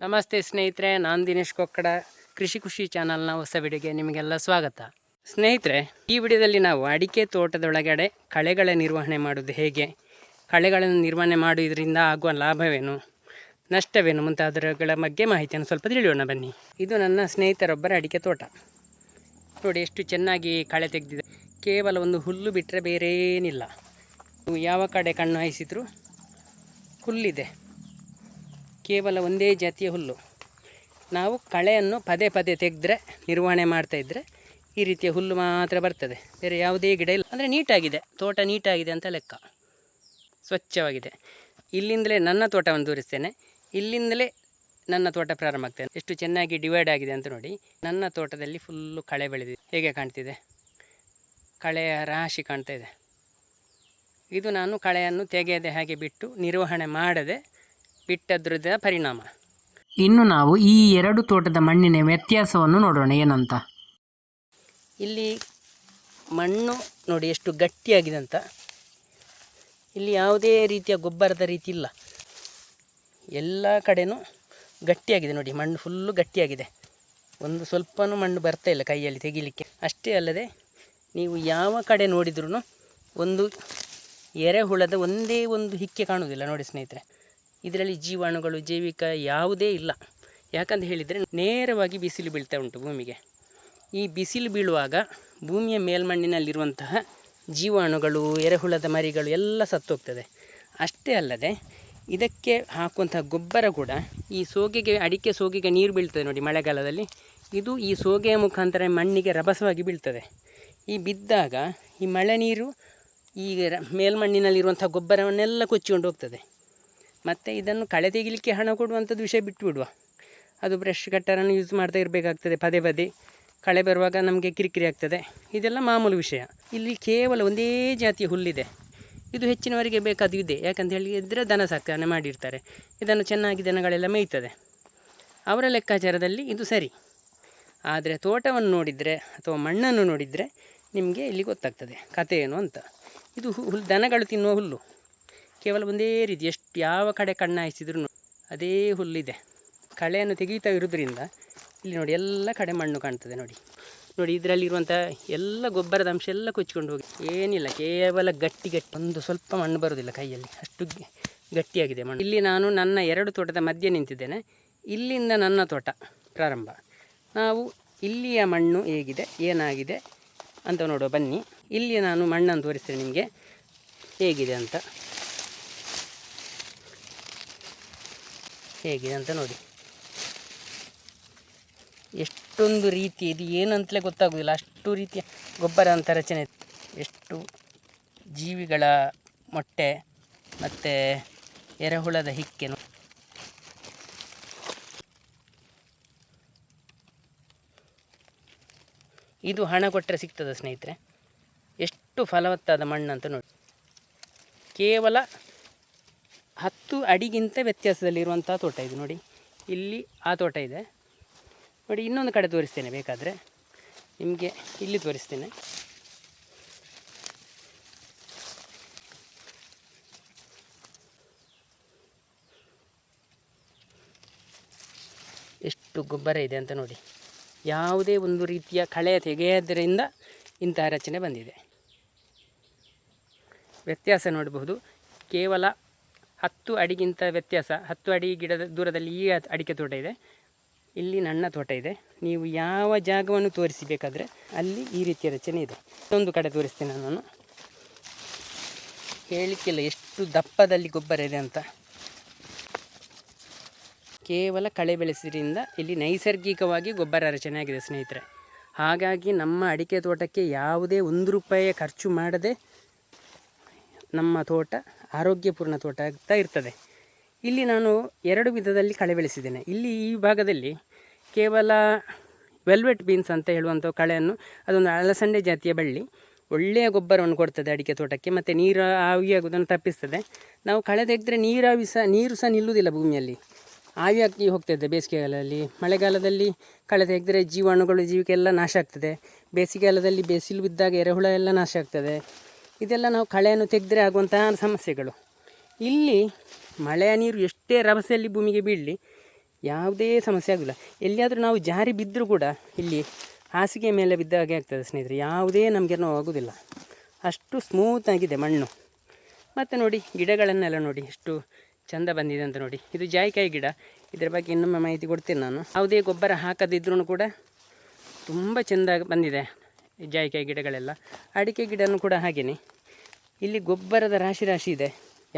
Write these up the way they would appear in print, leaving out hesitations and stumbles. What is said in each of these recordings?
ನಮಸ್ತೆ ಸ್ನೇಹಿತರೆ, ನಾನು ದಿನೇಶ್ ಕೊಕ್ಕಡ. ಕೃಷಿ ಖುಷಿ ಚಾನಲ್ನ ಹೊಸ ವಿಡಿಯೋಗೆ ನಿಮಗೆಲ್ಲ ಸ್ವಾಗತ. ಸ್ನೇಹಿತರೆ, ಈ ವಿಡಿಯೋದಲ್ಲಿ ನಾವು ಅಡಿಕೆ ತೋಟದೊಳಗಡೆ ಕಳೆಗಳ ನಿರ್ವಹಣೆ ಮಾಡೋದು ಹೇಗೆ, ಕಳೆಗಳನ್ನು ನಿರ್ವಹಣೆ ಮಾಡುವುದರಿಂದ ಆಗುವ ಲಾಭವೇನು, ನಷ್ಟವೇನು ಮುಂತಾದವುಗಳ ಬಗ್ಗೆ ಮಾಹಿತಿಯನ್ನು ಸ್ವಲ್ಪ ತಿಳಿಯೋಣ ಬನ್ನಿ. ಇದು ನನ್ನ ಸ್ನೇಹಿತರೊಬ್ಬರ ಅಡಿಕೆ ತೋಟ. ನೋಡಿ ಎಷ್ಟು ಚೆನ್ನಾಗಿ ಕಳೆ ತೆಗೆದಿದೆ. ಕೇವಲ ಒಂದು ಹುಲ್ಲು ಬಿಟ್ಟರೆ ಬೇರೆ ಏನಿಲ್ಲ. ಯಾವ ಕಡೆ ಕಣ್ಣು ಹಾಯಿಸಿದರೂ ಹುಲ್ಲಿದೆ, ಕೇವಲ ಒಂದೇ ಜಾತಿಯ ಹುಲ್ಲು. ನಾವು ಕಳೆಯನ್ನು ಪದೇ ಪದೇ ತೆಗೆದ್ರೆ, ನಿರ್ವಹಣೆ ಮಾಡ್ತಾಯಿದ್ರೆ ಈ ರೀತಿಯ ಹುಲ್ಲು ಮಾತ್ರ ಬರ್ತದೆ, ಬೇರೆ ಯಾವುದೇ ಗಿಡ ಇಲ್ಲ. ಅಂದರೆ ನೀಟಾಗಿದೆ, ತೋಟ ನೀಟಾಗಿದೆ ಅಂತ ಲೆಕ್ಕ, ಸ್ವಚ್ಛವಾಗಿದೆ. ಇಲ್ಲಿಂದಲೇ ನನ್ನ ತೋಟವನ್ನು ತೋರಿಸ್ತೇನೆ. ಇಲ್ಲಿಂದಲೇ ನನ್ನ ತೋಟ ಪ್ರಾರಂಭ ಆಗ್ತದೆ. ಎಷ್ಟು ಚೆನ್ನಾಗಿ ಡಿವೈಡ್ ಆಗಿದೆ ಅಂತ ನೋಡಿ. ನನ್ನ ತೋಟದಲ್ಲಿ ಫುಲ್ಲು ಕಳೆ ಬೆಳೆದಿದೆ. ಹೇಗೆ ಕಾಣ್ತಿದೆ, ಕಳೆಯ ರಾಶಿ ಕಾಣ್ತಾ ಇದೆ. ಇದು ನಾನು ಕಳೆಯನ್ನು ತೆಗೆಯದೆ ಹಾಗೆ ಬಿಟ್ಟು ನಿರ್ವಹಣೆ ಮಾಡದೆ ಬಿಟ್ಟದ್ರದ ಪರಿಣಾಮ. ಇನ್ನು ನಾವು ಈ ಎರಡು ತೋಟದ ಮಣ್ಣಿನ ವ್ಯತ್ಯಾಸವನ್ನು ನೋಡೋಣ ಏನಂತ. ಇಲ್ಲಿ ಮಣ್ಣು ನೋಡಿ ಎಷ್ಟು ಗಟ್ಟಿಯಾಗಿದೆ ಅಂತ. ಇಲ್ಲಿ ಯಾವುದೇ ರೀತಿಯ ಗೊಬ್ಬರದ ರೀತಿ ಇಲ್ಲ, ಎಲ್ಲ ಕಡೆನೂ ಗಟ್ಟಿಯಾಗಿದೆ ನೋಡಿ. ಮಣ್ಣು ಫುಲ್ಲು ಗಟ್ಟಿಯಾಗಿದೆ, ಒಂದು ಸ್ವಲ್ಪನೂ ಮಣ್ಣು ಬರ್ತಾ ಇಲ್ಲ ಕೈಯಲ್ಲಿ ತೆಗಿಲಿಕ್ಕೆ. ಅಷ್ಟೇ ಅಲ್ಲದೆ ನೀವು ಯಾವ ಕಡೆ ನೋಡಿದ್ರೂ ಒಂದು ಎರೆಹುಳದ ಒಂದೇ ಒಂದು ಹಿಕ್ಕೆ ಕಾಣುವುದಿಲ್ಲ ನೋಡಿ ಸ್ನೇಹಿತರೆ. ಇದರಲ್ಲಿ ಜೀವಾಣುಗಳು, ಜೈವಿಕ ಯಾವುದೇ ಇಲ್ಲ. ಯಾಕಂತ ಹೇಳಿದರೆ ನೇರವಾಗಿ ಬಿಸಿಲು ಬೀಳ್ತಾ ಉಂಟು ಭೂಮಿಗೆ. ಈ ಬಿಸಿಲು ಬೀಳುವಾಗ ಭೂಮಿಯ ಮೇಲ್ಮಣ್ಣಿನಲ್ಲಿರುವಂತಹ ಜೀವಾಣುಗಳು, ಎರೆಹುಳದ ಮರಿಗಳು ಎಲ್ಲ ಸತ್ತೋಗ್ತದೆ. ಅಷ್ಟೇ ಅಲ್ಲದೆ ಇದಕ್ಕೆ ಹಾಕುವಂತಹ ಗೊಬ್ಬರ ಕೂಡ ಈ ಸೋಗೆಗೆ, ಅಡಿಕೆ ಸೋಗೆಗೆ ನೀರು ಬೀಳ್ತದೆ ನೋಡಿ ಮಳೆಗಾಲದಲ್ಲಿ. ಇದು ಈ ಸೋಗೆಯ ಮುಖಾಂತರ ಮಣ್ಣಿಗೆ ರಭಸವಾಗಿ ಬೀಳ್ತದೆ. ಈ ಬಿದ್ದಾಗ ಈ ಮಳೆ ನೀರು ಈ ಮೇಲ್ಮಣ್ಣಿನಲ್ಲಿರುವಂಥ ಗೊಬ್ಬರವನ್ನೆಲ್ಲ ಕೊಚ್ಚಿಕೊಂಡು ಹೋಗ್ತದೆ. ಮತ್ತು ಇದನ್ನು ಕಳೆ ತೆಗಿಲಿಕ್ಕೆ ಹಣ ಕೊಡುವಂಥದ್ದು ವಿಷಯ ಬಿಟ್ಟು ಬಿಡುವ. ಅದು ಬ್ರಷ್ ಕಟ್ಟರನ್ನು ಯೂಸ್ ಮಾಡ್ತಾ ಇರಬೇಕಾಗ್ತದೆ ಪದೇ ಪದೇ. ಕಳೆ ಬರುವಾಗ ನಮಗೆ ಕಿರಿಕಿರಿ ಆಗ್ತದೆ. ಇದೆಲ್ಲ ಮಾಮೂಲು ವಿಷಯ. ಇಲ್ಲಿ ಕೇವಲ ಒಂದೇ ಜಾತಿಯ ಹುಲ್ಲಿದೆ. ಇದು ಹೆಚ್ಚಿನವರಿಗೆ ಬೇಕಾದ ಇದೆ. ಯಾಕಂತ ಹೇಳಿದರೆ ದನ ಸಾಕಣೆ ಮಾಡಿರ್ತಾರೆ, ಇದನ್ನು ಚೆನ್ನಾಗಿ ದನಗಳೆಲ್ಲ ಮೇಯ್ತದೆ. ಅವರ ಲೆಕ್ಕಾಚಾರದಲ್ಲಿ ಇದು ಸರಿ. ಆದರೆ ತೋಟವನ್ನು ನೋಡಿದರೆ ಅಥವಾ ಮಣ್ಣನ್ನು ನೋಡಿದರೆ ನಿಮಗೆ ಇಲ್ಲಿ ಗೊತ್ತಾಗ್ತದೆ ಕತೆ ಏನು ಅಂತ. ಇದು ಹುಲ್ಲು, ದನಗಳು ತಿನ್ನುವ ಹುಲ್ಲು. ಕೇವಲ ಒಂದೇ ರೀತಿ, ಎಷ್ಟು ಯಾವ ಕಡೆ ಕಣ್ಣು ಹಾಯಿಸಿದ್ರು ಅದೇ ಹುಲ್ಲಿದೆ. ಕಳೆಯನ್ನು ತೆಗೀತಾ ಇರೋದ್ರಿಂದ ಇಲ್ಲಿ ನೋಡಿ ಎಲ್ಲ ಕಡೆ ಮಣ್ಣು ಕಾಣ್ತದೆ ನೋಡಿ. ನೋಡಿ ಇದರಲ್ಲಿರುವಂಥ ಎಲ್ಲ ಗೊಬ್ಬರದ ಅಂಶ ಎಲ್ಲ ಕೊಚ್ಚಿಕೊಂಡು ಹೋಗಿ ಏನಿಲ್ಲ, ಕೇವಲ ಗಟ್ಟಿ ಒಂದು ಸ್ವಲ್ಪ ಮಣ್ಣು ಬರೋದಿಲ್ಲ ಕೈಯಲ್ಲಿ, ಅಷ್ಟು ಗಟ್ಟಿಯಾಗಿದೆ ಮಣ್ಣು. ಇಲ್ಲಿ ನಾನು ನನ್ನ ಎರಡು ತೋಟದ ಮಧ್ಯೆ ನಿಂತಿದ್ದೇನೆ. ಇಲ್ಲಿಂದ ನನ್ನ ತೋಟ ಪ್ರಾರಂಭ. ನಾವು ಇಲ್ಲಿಯ ಮಣ್ಣು ಹೇಗಿದೆ, ಏನಾಗಿದೆ ಅಂತ ನೋಡುವ ಬನ್ನಿ. ಇಲ್ಲಿ ನಾನು ಮಣ್ಣನ್ನು ತೋರಿಸ್ತೇನೆ ನಿಮಗೆ ಹೇಗಿದೆ ಅಂತ. ಹೇಗಿದೆ ಅಂತ ನೋಡಿ. ಎಷ್ಟೊಂದು ರೀತಿ, ಇದು ಏನಂತಲೇ ಗೊತ್ತಾಗೋದಿಲ್ಲ, ಅಷ್ಟು ರೀತಿಯ ಗೊಬ್ಬರ ಅಂತ ರಚನೆ. ಎಷ್ಟು ಜೀವಿಗಳ ಮೊಟ್ಟೆ ಮತ್ತು ಎರೆಹುಳದ ಹಿಕ್ಕೆನು. ಇದು ಹಣ ಕೊಟ್ಟರೆ ಸಿಗ್ತದೆ ಸ್ನೇಹಿತರೆ. ಎಷ್ಟು ಫಲವತ್ತಾದ ಮಣ್ಣು ಅಂತ ನೋಡಿ. ಕೇವಲ 10 ಅಡಿಗಿಂತ ವ್ಯತ್ಯಾಸದಲ್ಲಿರುವಂಥ ತೋಟ ಇದು ನೋಡಿ. ಇಲ್ಲಿ ಆ ತೋಟ ಇದೆ ನೋಡಿ. ಇನ್ನೊಂದು ಕಡೆ ತೋರಿಸ್ತೇನೆ ಬೇಕಾದರೆ ನಿಮಗೆ. ಇಲ್ಲಿ ತೋರಿಸ್ತೇನೆ. ಎಷ್ಟು ಗೊಬ್ಬರ ಇದೆ ಅಂತ ನೋಡಿ. ಯಾವುದೇ ಒಂದು ರೀತಿಯ ಕಳೆ ತೆಗೆಯೋದರಿಂದ ಇಂತಹ ರಚನೆ ಬಂದಿದೆ. ವ್ಯತ್ಯಾಸ ನೋಡಬಹುದು. ಕೇವಲ 10 ಅಡಿಗಿಂತ ವ್ಯತ್ಯಾಸ. 10 ಅಡಿ ಗಿಡದ ದೂರದಲ್ಲಿ ಈ ಅಡಿಕೆ ತೋಟ ಇದೆ, ಇಲ್ಲಿ ನನ್ನ ತೋಟ ಇದೆ. ನೀವು ಯಾವ ಜಾಗವನ್ನು ತೋರಿಸಬೇಕಾದ್ರೆ ಅಲ್ಲಿ ಈ ರೀತಿಯ ರಚನೆ ಇದೆ. ಇನ್ನೊಂದು ಕಡೆ ತೋರಿಸ್ತೇನೆ ನಾನು. ಹೇಳಲಿಕ್ಕಿಲ್ಲ ಎಷ್ಟು ದಪ್ಪದಲ್ಲಿ ಗೊಬ್ಬರ ಇದೆ ಅಂತ. ಕೇವಲ ಕಳೆ ಬೆಳೆಸಿದ್ರಿಂದ ಇಲ್ಲಿ ನೈಸರ್ಗಿಕವಾಗಿ ಗೊಬ್ಬರ ರಚನೆ ಆಗಿದೆ ಸ್ನೇಹಿತರೆ. ಹಾಗಾಗಿ ನಮ್ಮ ಅಡಿಕೆ ತೋಟಕ್ಕೆ ಯಾವುದೇ 1 ರೂಪಾಯಿ ಖರ್ಚು ಮಾಡದೆ ನಮ್ಮ ತೋಟ ಆರೋಗ್ಯಪೂರ್ಣ ತೋಟ ಆಗ್ತಾ ಇರ್ತದೆ. ಇಲ್ಲಿ ನಾನು 2 ವಿಧದಲ್ಲಿ ಕಳೆ ಬೆಳೆಸಿದ್ದೇನೆ. ಇಲ್ಲಿ ಈ ಭಾಗದಲ್ಲಿ ಕೇವಲ ವೆಲ್ವೆಟ್ ಬೀನ್ಸ್ ಅಂತ ಹೇಳುವಂಥ ಕಳೆಯನ್ನು, ಅದೊಂದು ಅಲಸಂಡೆ ಜಾತಿಯ ಬಳ್ಳಿ, ಒಳ್ಳೆಯ ಗೊಬ್ಬರವನ್ನು ಕೊಡ್ತದೆ ಅಡಿಕೆ ತೋಟಕ್ಕೆ, ಮತ್ತು ನೀರು ಆವಿಯಾಗುವುದನ್ನು ತಪ್ಪಿಸ್ತದೆ. ನಾವು ಕಳೆ ತೆಗೆದ್ರೆ ನೀರು ಸಹ ನಿಲ್ಲುವುದಿಲ್ಲ ಭೂಮಿಯಲ್ಲಿ, ಆವಿಯಾಗಿ ಹೋಗ್ತದೆ ಬೇಸಿಗೆಗಾಲದಲ್ಲಿ. ಮಳೆಗಾಲದಲ್ಲಿ ಕಳೆ ತೆಗೆದ್ರೆ ಜೀವಾಣುಗಳು, ಜೀವಿಕೆ ಎಲ್ಲ ನಾಶ ಆಗ್ತದೆ. ಬೇಸಿಗೆಗಾಲದಲ್ಲಿ ಬಿಸಿಲು ಬಿದ್ದಾಗ ಎರೆಹುಳ ಎಲ್ಲ ನಾಶ ಆಗ್ತದೆ. ಇದೆಲ್ಲ ನಾವು ಕಳೆಯನ್ನು ತೆಗೆದ್ರೆ ಆಗುವಂತಹ ಸಮಸ್ಯೆಗಳು. ಇಲ್ಲಿ ಮಳೆಯ ನೀರು ಎಷ್ಟೇ ರಭಸೆಯಲ್ಲಿ ಭೂಮಿಗೆ ಬೀಳಲಿ, ಯಾವುದೇ ಸಮಸ್ಯೆ ಆಗೋದಿಲ್ಲ. ಎಲ್ಲಿಯಾದರೂ ನಾವು ಜಾರಿ ಬಿದ್ದರೂ ಕೂಡ ಇಲ್ಲಿ ಹಾಸಿಗೆ ಮೇಲೆ ಬಿದ್ದ ಹಾಗೆ ಆಗ್ತದೆ ಸ್ನೇಹಿತರೆ, ಯಾವುದೇ ನಮಗೆ ನೋವು ಆಗೋದಿಲ್ಲ, ಅಷ್ಟು ಸ್ಮೂತಾಗಿದೆ ಮಣ್ಣು. ಮತ್ತು ನೋಡಿ ಗಿಡಗಳನ್ನೆಲ್ಲ ನೋಡಿ ಎಷ್ಟು ಚೆಂದ ಬಂದಿದೆ ಅಂತ ನೋಡಿ. ಇದು ಜಾಯಿಕಾಯಿ ಗಿಡ, ಇದರ ಬಗ್ಗೆ ಇನ್ನೊಮ್ಮೆ ಮಾಹಿತಿ ಕೊಡ್ತೇನೆ ನಾನು. ಯಾವುದೇ ಗೊಬ್ಬರ ಹಾಕದಿದ್ರೂ ಕೂಡ ತುಂಬ ಚೆಂದ ಬಂದಿದೆ ಜಾಯಿಕಾಯಿ ಗಿಡಗಳೆಲ್ಲ. ಅಡಿಕೆ ಗಿಡನೂ ಕೂಡ ಹಾಗೆಯೇ, ಇಲ್ಲಿ ಗೊಬ್ಬರದ ರಾಶಿ ರಾಶಿ ಇದೆ,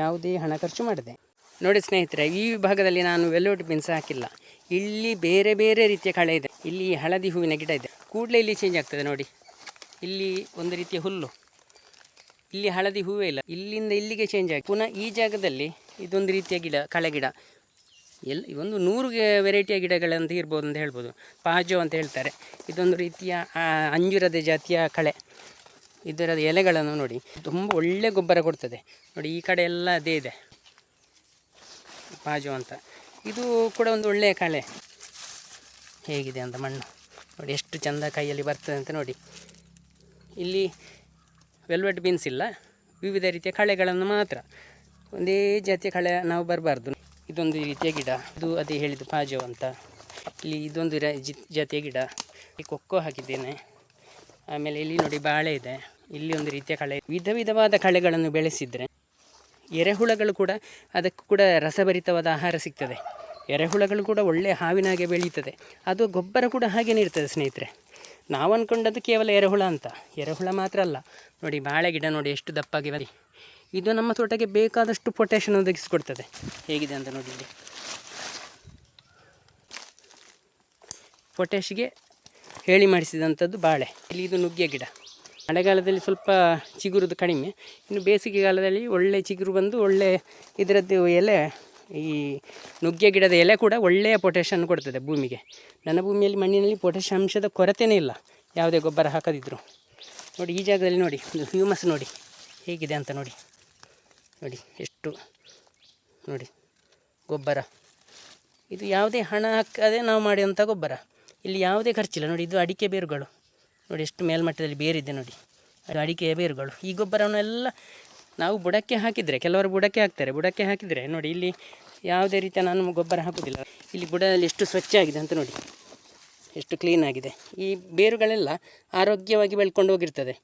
ಯಾವುದೇ ಹಣ ಖರ್ಚು ಮಾಡಿದೆ. ನೋಡಿ ಸ್ನೇಹಿತರೆ, ಈ ಭಾಗದಲ್ಲಿ ನಾನು ವೆಲ್ಲೋಟ್ ಬೀನ್ಸ್ ಹಾಕಿಲ್ಲ. ಇಲ್ಲಿ ಬೇರೆ ಬೇರೆ ರೀತಿಯ ಕಳೆ ಇದೆ. ಇಲ್ಲಿ ಹಳದಿ ಹೂವಿನ ಗಿಡ ಇದೆ, ಕೂಡಲೇ ಇಲ್ಲಿ ಚೇಂಜ್ ಆಗ್ತದೆ ನೋಡಿ. ಇಲ್ಲಿ ಒಂದು ರೀತಿಯ ಹುಲ್ಲು, ಇಲ್ಲಿ ಹಳದಿ ಹೂವೇ ಇಲ್ಲ, ಇಲ್ಲಿಂದ ಇಲ್ಲಿಗೆ ಚೇಂಜ್ ಆಗಿ ಪುನಃ ಈ ಜಾಗದಲ್ಲಿ ಇದೊಂದು ರೀತಿಯ ಗಿಡ, ಕಳೆ ಗಿಡ. ಒಂದು 100 ವೆರೈಟಿಯ ಗಿಡಗಳಂತ ಇರ್ಬೋದು ಅಂತ ಹೇಳ್ಬೋದು. ಪಾಜೋ ಅಂತ ಹೇಳ್ತಾರೆ. ಇದೊಂದು ರೀತಿಯ ಅಂಜೂರದ ಜಾತಿಯ ಕಳೆ. ಇದರ ಎಲೆಗಳನ್ನು ನೋಡಿ, ತುಂಬ ಒಳ್ಳೆ ಗೊಬ್ಬರ ಕೊಡ್ತದೆ ನೋಡಿ. ಈ ಕಡೆ ಎಲ್ಲ ಅದೇ ಇದೆ, ಪಾಜೋ ಅಂತ. ಇದು ಕೂಡ ಒಂದು ಒಳ್ಳೆಯ ಕಳೆ. ಹೇಗಿದೆ ಅಂತ ಮಣ್ಣು ನೋಡಿ, ಎಷ್ಟು ಚೆಂದ ಕೈಯಲ್ಲಿ ಬರ್ತದೆ ಅಂತ ನೋಡಿ. ಇಲ್ಲಿ ವೆಲ್ವೆಟ್ ಬೀನ್ಸ್ ಇಲ್ಲ, ವಿವಿಧ ರೀತಿಯ ಕಳೆಗಳನ್ನು ಮಾತ್ರ, ಒಂದೇ ಜಾತಿಯ ಕಳೆ ನಾವು ಬರಬಾರ್ದು. ಇದೊಂದು ರೀತಿಯ ಗಿಡ, ಇದು ಅದೇ ಹೇಳಿದ್ದು ಪಾಜೋ ಅಂತ. ಇಲ್ಲಿ ಇದೊಂದು ಜಾತಿಯ ಗಿಡ, ಈ ಕೊಕ್ಕೋ ಹಾಕಿದ್ದೇನೆ. ಆಮೇಲೆ ಇಲ್ಲಿ ನೋಡಿ ಬಾಳೆ ಇದೆ, ಇಲ್ಲಿ ಒಂದು ರೀತಿಯ ಕಳೆ. ವಿಧ ವಿಧವಾದ ಕಳೆಗಳನ್ನು ಬೆಳೆಸಿದರೆ ಎರೆಹುಳಗಳು ಕೂಡ, ಅದಕ್ಕೂ ಕೂಡ ರಸಭರಿತವಾದ ಆಹಾರ ಸಿಗ್ತದೆ. ಎರೆಹುಳಗಳು ಕೂಡ ಒಳ್ಳೆಯ ಹಾವಿನಾಗೆ ಬೆಳೀತದೆ. ಅದು ಗೊಬ್ಬರ ಕೂಡ ಹಾಗೇ ಇರ್ತದೆ ಸ್ನೇಹಿತರೆ. ನಾವು ಅಂದ್ಕೊಂಡದ್ದು ಕೇವಲ ಎರೆಹುಳ ಅಂತ, ಎರೆಹುಳ ಮಾತ್ರ ಅಲ್ಲ ನೋಡಿ. ಬಾಳೆ ಗಿಡ ನೋಡಿ ಎಷ್ಟು ದಪ್ಪಾಗಿ ಬರಿ. ಇದು ನಮ್ಮ ತೋಟಕ್ಕೆ ಬೇಕಾದಷ್ಟು ಪೊಟ್ಯಾಷಿಯಂ ಒದಗಿಸಿಕೊಡ್ತದೆ. ಹೇಗಿದೆ ಅಂತ ನೋಡಿ, ಇಲ್ಲಿ ಪೊಟ್ಯಾಷಿಗೆ ಹೇಳಿ ಮಾಡಿಸಿದಂಥದ್ದು ಬಾಳೆ. ಇಲ್ಲಿ ಇದು ನುಗ್ಗೆ ಗಿಡ. ಮಳೆಗಾಲದಲ್ಲಿ ಸ್ವಲ್ಪ ಚಿಗುರುದು ಕಡಿಮೆ, ಇನ್ನು ಬೇಸಿಗೆಗಾಲದಲ್ಲಿ ಒಳ್ಳೆ ಚಿಗುರು ಬಂದು ಒಳ್ಳೆ ಇದರದ್ದು ಎಲೆ, ಈ ನುಗ್ಗೆ ಗಿಡದ ಎಲೆ ಕೂಡ ಒಳ್ಳೆಯ ಪೊಟ್ಯಾಷಿಯಂ ಕೊಡ್ತದೆ ಭೂಮಿಗೆ. ನನ್ನ ಭೂಮಿಯಲ್ಲಿ ಮಣ್ಣಿನಲ್ಲಿ ಪೊಟ್ಯಾಷಿಯಂ ಅಂಶದ ಕೊರತೆಯೇ ಇಲ್ಲ, ಯಾವುದೇ ಗೊಬ್ಬರ ಹಾಕದಿದ್ದರು. ನೋಡಿ ಈ ಜಾಗದಲ್ಲಿ ನೋಡಿ, ಒಂದು ಹ್ಯೂಮಸ್ ನೋಡಿ ಹೇಗಿದೆ ಅಂತ ನೋಡಿ. ನೋಡಿ ಎಷ್ಟು ನೋಡಿ ಗೊಬ್ಬರ, ಇದು ಯಾವುದೇ ಹಣ ಹಾಕದೆ ನಾವು ಮಾಡಿದಂಥ ಗೊಬ್ಬರ. ಇಲ್ಲಿ ಯಾವುದೇ ಖರ್ಚಿಲ್ಲ ನೋಡಿ. ಇದು ಅಡಿಕೆ ಬೇರುಗಳು ನೋಡಿ, ಎಷ್ಟು ಮೇಲ್ಮಟ್ಟದಲ್ಲಿ ಬೇರಿದೆ ನೋಡಿ, ಅದು ಅಡಿಕೆಯ ಬೇರುಗಳು. ಈ ಗೊಬ್ಬರವನ್ನೆಲ್ಲ ನಾವು ಬುಡಕ್ಕೆ ಹಾಕಿದರೆ, ಕೆಲವರು ಬುಡಕ್ಕೆ ಹಾಕ್ತಾರೆ, ಬುಡಕ್ಕೆ ಹಾಕಿದರೆ ನೋಡಿ ಇಲ್ಲಿ ಯಾವುದೇ ರೀತಿಯ ನಾನು ಗೊಬ್ಬರ ಹಾಕೋದಿಲ್ಲ. ಇಲ್ಲಿ ಬುಡದಲ್ಲಿ ಎಷ್ಟು ಸ್ವಚ್ಛ ಆಗಿದೆ ಅಂತ ನೋಡಿ, ಎಷ್ಟು ಕ್ಲೀನ್ ಆಗಿದೆ. ಈ ಬೇರುಗಳೆಲ್ಲ ಆರೋಗ್ಯವಾಗಿ ಬೆಳ್ಕೊಂಡು ಹೋಗಿರ್ತದೆ.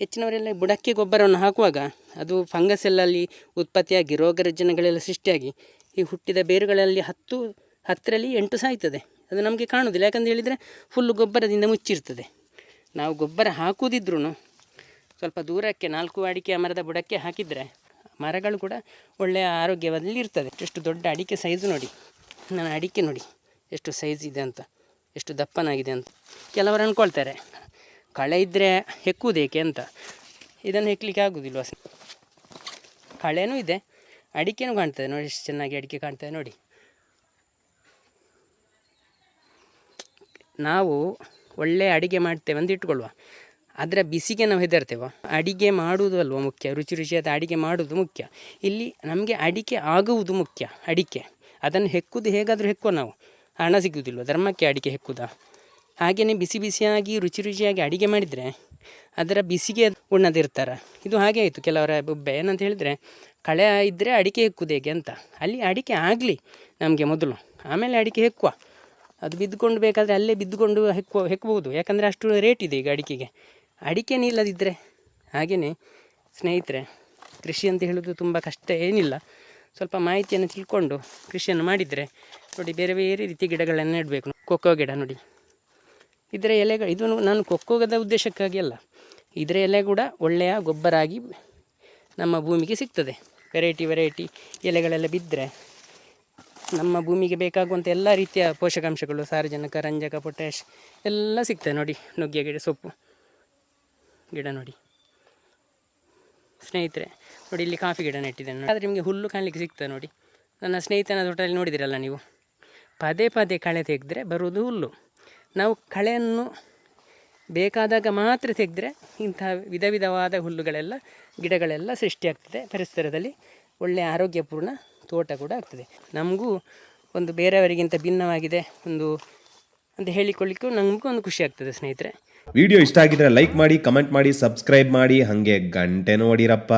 ಹೆಚ್ಚಿನವರೆಲ್ಲ ಬುಡಕ್ಕೆ ಗೊಬ್ಬರವನ್ನು ಹಾಕುವಾಗ ಅದು ಫಂಗಸ್ ಎಲ್ಲಲ್ಲಿ ಉತ್ಪತ್ತಿಯಾಗಿ ರೋಗ ರುಜಿನಗಳೆಲ್ಲ ಸೃಷ್ಟಿಯಾಗಿ ಈ ಹುಟ್ಟಿದ ಬೇರುಗಳಲ್ಲಿ 10ರಲ್ಲಿ 8 ಸಾಯ್ತದೆ. ಅದು ನಮಗೆ ಕಾಣೋದಿಲ್ಲ, ಯಾಕಂತ ಹೇಳಿದರೆ ಫುಲ್ಲು ಗೊಬ್ಬರದಿಂದ ಮುಚ್ಚಿರ್ತದೆ. ನಾವು ಗೊಬ್ಬರ ಹಾಕುವುದಿದ್ರೂ ಸ್ವಲ್ಪ ದೂರಕ್ಕೆ 4 ಅಡಿಕೆ ಮರದ ಬುಡಕ್ಕೆ ಹಾಕಿದರೆ ಮರಗಳು ಕೂಡ ಒಳ್ಳೆಯ ಆರೋಗ್ಯದಲ್ಲಿ ಇರ್ತದೆ. ಎಷ್ಟು ದೊಡ್ಡ ಅಡಿಕೆ ಸೈಜು ನೋಡಿ, ನನ್ನ ಅಡಿಕೆ ನೋಡಿ ಎಷ್ಟು ಸೈಜ್ ಇದೆ ಅಂತ, ಎಷ್ಟು ದಪ್ಪನಾಗಿದೆ ಅಂತ. ಕೆಲವರು ಅಂದ್ಕೊಳ್ತಾರೆ ಕಳೆ ಇದ್ದರೆ ಹೆಕ್ಕುವುದೇಕೆ ಅಂತ. ಇದನ್ನು ಹೆಕ್ಕಲಿಕ್ಕೆ ಆಗೋದಿಲ್ವ? ಕಳೆನೂ ಇದೆ, ಅಡಿಕೆನೂ ಕಾಣ್ತದೆ ನೋಡಿ, ಎಷ್ಟು ಚೆನ್ನಾಗಿ ಅಡಿಕೆ ಕಾಣ್ತದೆ ನೋಡಿ. ನಾವು ಒಳ್ಳೆಯ ಅಡಿಗೆ ಮಾಡ್ತೇವೆ ಅಂತ ಇಟ್ಕೊಳ್ಳುವ, ಅದರ ಬಿಸಿಗೆ ನಾವು ಹೆದರ್ತೇವೆ. ಅಡಿಗೆ ಮಾಡುವುದು ಅಲ್ವ ಮುಖ್ಯ, ರುಚಿ ರುಚಿಯಾದ ಅಡಿಗೆ ಮಾಡುವುದು ಮುಖ್ಯ. ಇಲ್ಲಿ ನಮಗೆ ಅಡಿಕೆ ಆಗುವುದು ಮುಖ್ಯ. ಅಡಿಕೆ ಅದನ್ನು ಹೆಕ್ಕುವುದು ಹೇಗಾದರೂ ಹೆಕ್ಕುವ, ನಾವು ಹಣ ಸಿಗುವುದಿಲ್ವ, ಧರ್ಮಕ್ಕೆ ಅಡಿಕೆ ಹೆಕ್ಕುವುದಾ? ಹಾಗೆಯೇ ಬಿಸಿ ಬಿಸಿಯಾಗಿ ರುಚಿ ರುಚಿಯಾಗಿ ಅಡಿಗೆ ಮಾಡಿದರೆ ಅದರ ಬಿಸಿಗೆ ಉಣ್ಣದಿರ್ತಾರೆ. ಇದು ಹಾಗೆ ಆಯಿತು ಕೆಲವರ ಬೊಬ್ಬೆ. ಏನಂತ ಹೇಳಿದರೆ ಕಳೆ ಇದ್ದರೆ ಅಡಿಕೆ ಹೆಕ್ಕುವುದು ಹೇಗೆ ಅಂತ. ಅಲ್ಲಿ ಅಡಿಕೆ ಆಗಲಿ ನಮಗೆ ಮೊದಲು, ಆಮೇಲೆ ಅಡಿಕೆ ಹೆಕ್ಕುವ. ಅದು ಬಿದ್ದುಕೊಂಡು ಬೇಕಾದರೆ ಅಲ್ಲೇ ಬಿದ್ದುಕೊಂಡು ಹೆಕ್ಕಬಹುದು, ಯಾಕಂದರೆ ಅಷ್ಟು ರೇಟ್ ಇದೆ ಈಗ ಅಡಿಕೆಗೆ. ಅಡಿಕೆನೇ ಇಲ್ಲದಿದ್ದರೆ. ಹಾಗೆಯೇ ಸ್ನೇಹಿತರೆ, ಕೃಷಿ ಅಂತ ಹೇಳೋದು ತುಂಬ ಕಷ್ಟ ಏನಿಲ್ಲ. ಸ್ವಲ್ಪ ಮಾಹಿತಿಯನ್ನು ತಿಳ್ಕೊಂಡು ಕೃಷಿಯನ್ನು ಮಾಡಿದರೆ ನೋಡಿ, ಬೇರೆ ಬೇರೆ ರೀತಿ ಗಿಡಗಳನ್ನು ನೆಡಬೇಕು. ಕೊಕ್ಕೋ ಗಿಡ ನೋಡಿ, ಇದರ ಎಲೆಗಳು, ಇದು ನಾನು ಕೊಕ್ಕೋಗದ ಉದ್ದೇಶಕ್ಕಾಗಿ ಅಲ್ಲ, ಇದರ ಎಲೆ ಕೂಡ ಒಳ್ಳೆಯ ಗೊಬ್ಬರ ಆಗಿ ನಮ್ಮ ಭೂಮಿಗೆ ಸಿಗ್ತದೆ. ವೆರೈಟಿ ಎಲೆಗಳೆಲ್ಲ ಬಿದ್ದರೆ ನಮ್ಮ ಭೂಮಿಗೆ ಬೇಕಾಗುವಂಥ ಎಲ್ಲ ರೀತಿಯ ಪೋಷಕಾಂಶಗಳು, ಸಾರಜನಕ, ರಂಜಕ, ಪೊಟ್ಯಾಷ್ ಎಲ್ಲ ಸಿಗ್ತದೆ ನೋಡಿ. ನುಗ್ಗೆ ಗಿಡ, ಸೊಪ್ಪು ಗಿಡ ನೋಡಿ ಸ್ನೇಹಿತರೆ. ನೋಡಿ ಇಲ್ಲಿ ಕಾಫಿ ಗಿಡ ನೆಟ್ಟಿದ್ದೇನೆ, ಆದರೆ ನಿಮಗೆ ಹುಲ್ಲು ಕಾಣಲಿಕ್ಕೆ ಸಿಗ್ತದೆ ನೋಡಿ. ನನ್ನ ಸ್ನೇಹಿತನ ತೋಟದಲ್ಲಿ ನೋಡಿದಿರಲ್ಲ ನೀವು, ಪದೇ ಪದೇ ಕಳೆ ತೆಗೆದ್ರೆ ಬರುವುದು ಹುಲ್ಲು. ನಾವು ಕಳೆಯನ್ನು ಬೇಕಾದಾಗ ಮಾತ್ರ ತೆಗೆದ್ರೆ ಇಂಥ ವಿಧ ವಿಧವಾದ ಹುಲ್ಲುಗಳೆಲ್ಲ, ಗಿಡಗಳೆಲ್ಲ ಸೃಷ್ಟಿಯಾಗ್ತದೆ. ಪರಿಸರದಲ್ಲಿ ಒಳ್ಳೆಯ ಆರೋಗ್ಯಪೂರ್ಣ ತೋಟ ಕೂಡ ಆಗ್ತದೆ. ನಮಗೂ ಒಂದು ಬೇರೆಯವರಿಗಿಂತ ಭಿನ್ನವಾಗಿದೆ ಒಂದು ಅಂತ ಹೇಳಿಕೊಳ್ಳಿಕ್ಕೂ ನಮಗೂ ಒಂದು ಖುಷಿ ಆಗ್ತದೆ ಸ್ನೇಹಿತರೆ. ವಿಡಿಯೋ ಇಷ್ಟ ಆಗಿದ್ರೆ ಲೈಕ್ ಮಾಡಿ, ಕಮೆಂಟ್ ಮಾಡಿ, ಸಬ್ಸ್ಕ್ರೈಬ್ ಮಾಡಿ, ಹಾಗೆ ಗಂಟೆ ನೋಡಿರಪ್ಪ.